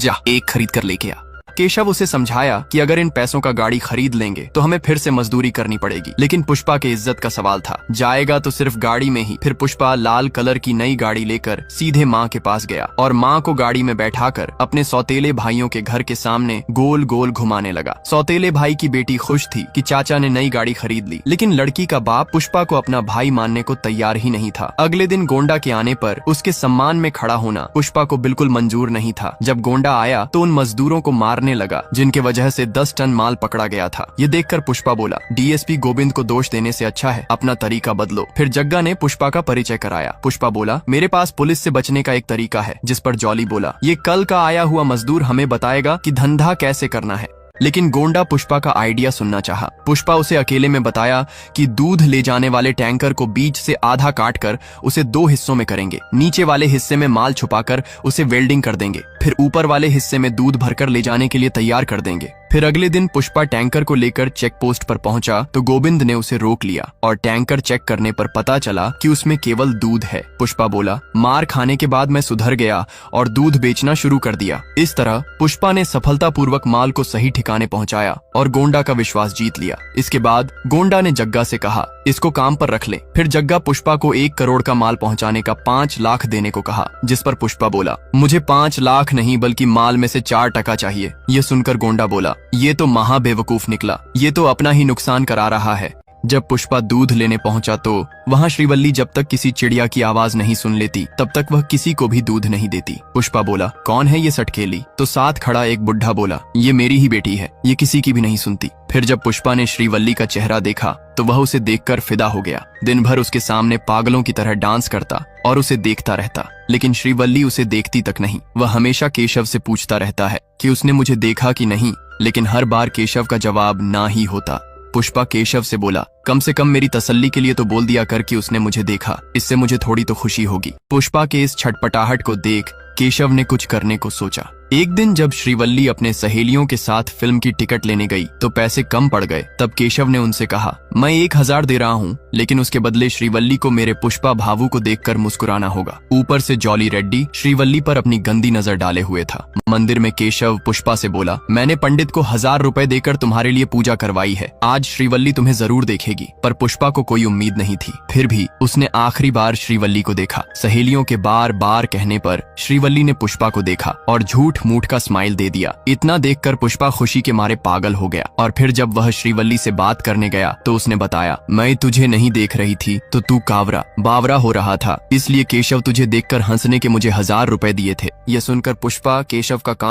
जा एक खरीद कर लेके आ। केशव उसे समझाया कि अगर इन पैसों का गाड़ी खरीद लेंगे तो हमें फिर से मजदूरी करनी पड़ेगी, लेकिन पुष्पा के इज्जत का सवाल था। जाएगा तो सिर्फ गाड़ी में ही। फिर पुष्पा लाल कलर की नई गाड़ी लेकर सीधे माँ के पास गया और माँ को गाड़ी में बैठाकर अपने सौतेले भाइयों के घर के सामने गोल गोल घुमाने लगा। सौतेले भाई की बेटी खुश थी कि चाचा ने नई गाड़ी खरीद ली, लेकिन लड़की का बाप पुष्पा को अपना भाई मानने को तैयार ही नहीं था। अगले दिन गोंडा के आने पर उसके सम्मान में खड़ा होना पुष्पा को बिल्कुल मंजूर नहीं था। जब गोंडा आया तो उन मजदूरों को मारने लगा जिनके वजह से 10 टन माल पकड़ा गया था। ये देखकर पुष्पा बोला, डीएसपी गोविंद को दोष देने से अच्छा है अपना तरीका बदलो। फिर जग्गा ने पुष्पा का परिचय कराया। पुष्पा बोला, मेरे पास पुलिस से बचने का एक तरीका है। जिस पर जॉली बोला, ये कल का आया हुआ मजदूर हमें बताएगा कि धंधा कैसे करना है। लेकिन गोंडा पुष्पा का आइडिया सुनना चाहा। पुष्पा उसे अकेले में बताया कि दूध ले जाने वाले टैंकर को बीच से आधा काटकर उसे 2 हिस्सों में करेंगे। नीचे वाले हिस्से में माल छुपाकर उसे वेल्डिंग कर देंगे, फिर ऊपर वाले हिस्से में दूध भरकर ले जाने के लिए तैयार कर देंगे। फिर अगले दिन पुष्पा टैंकर को लेकर चेक पोस्ट पर पहुंचा तो गोविंद ने उसे रोक लिया और टैंकर चेक करने पर पता चला कि उसमें केवल दूध है। पुष्पा बोला, मार खाने के बाद मैं सुधर गया और दूध बेचना शुरू कर दिया। इस तरह पुष्पा ने सफलतापूर्वक माल को सही ठिकाने पहुंचाया और गोंडा का विश्वास जीत लिया। इसके बाद गोंडा ने जग्गा से कहा, इसको काम पर रख ले। फिर जग्गा पुष्पा को 1 करोड़ का माल पहुंचाने का 5 लाख देने को कहा, जिस पर पुष्पा बोला, मुझे 5 लाख नहीं बल्कि माल में से 4% चाहिए। ये सुनकर गोंडा बोला, ये तो महा बेवकूफ निकला, ये तो अपना ही नुकसान करा रहा है। जब पुष्पा दूध लेने पहुंचा तो वहां श्रीवल्ली जब तक किसी चिड़िया की आवाज नहीं सुन लेती तब तक वह किसी को भी दूध नहीं देती। पुष्पा बोला, कौन है ये सटकेली? तो साथ खड़ा एक बुढ़ा बोला, ये मेरी ही बेटी है, ये किसी की भी नहीं सुनती। फिर जब पुष्पा ने श्रीवल्ली का चेहरा देखा तो वह उसे देखकर फिदा हो गया। दिन भर उसके सामने पागलों की तरह डांस करता और उसे देखता रहता, लेकिन श्रीवल्ली उसे देखती तक नहीं। वह हमेशा केशव से पूछता रहता है कि उसने मुझे देखा कि नहीं, लेकिन हर बार केशव का जवाब ना ही होता। पुष्पा केशव से बोला, कम से कम मेरी तसल्ली के लिए तो बोल दिया कर कि उसने मुझे देखा, इससे मुझे थोड़ी तो खुशी होगी। पुष्पा के इस छटपटाहट को देख केशव ने कुछ करने को सोचा। एक दिन जब श्रीवल्ली अपने सहेलियों के साथ फिल्म की टिकट लेने गई तो पैसे कम पड़ गए। तब केशव ने उनसे कहा, मैं 1000 दे रहा हूँ, लेकिन उसके बदले श्रीवल्ली को मेरे पुष्पा भावू को देखकर मुस्कुराना होगा। ऊपर से जॉली रेड्डी श्रीवल्ली पर अपनी गंदी नजर डाले हुए था। मंदिर में केशव पुष्पा से बोला, मैंने पंडित को 1000 रुपए देकर तुम्हारे लिए पूजा करवाई है, आज श्रीवल्ली तुम्हें जरूर देखेगी। पर पुष्पा को कोई उम्मीद नहीं थी, फिर भी उसने आखिरी बार श्रीवल्ली को देखा। सहेलियों के बार बार कहने पर श्रीवल्ली ने पुष्पा को देखा और झूठ मूठ का स्माइल दे दिया। इतना देखकर पुष्पा खुशी के मारे पागल हो गया और फिर जब वह श्रीवल्ली से बात करने गया तो उसने बताया, मैं तुझे नहीं देख रही थी तो तू कावरा बावरा हो रहा था, इसलिए केशव तुझे देखकर हंसने के मुझे 1000 रुपए दिए थे। यह सुनकर पुष्पा केशव का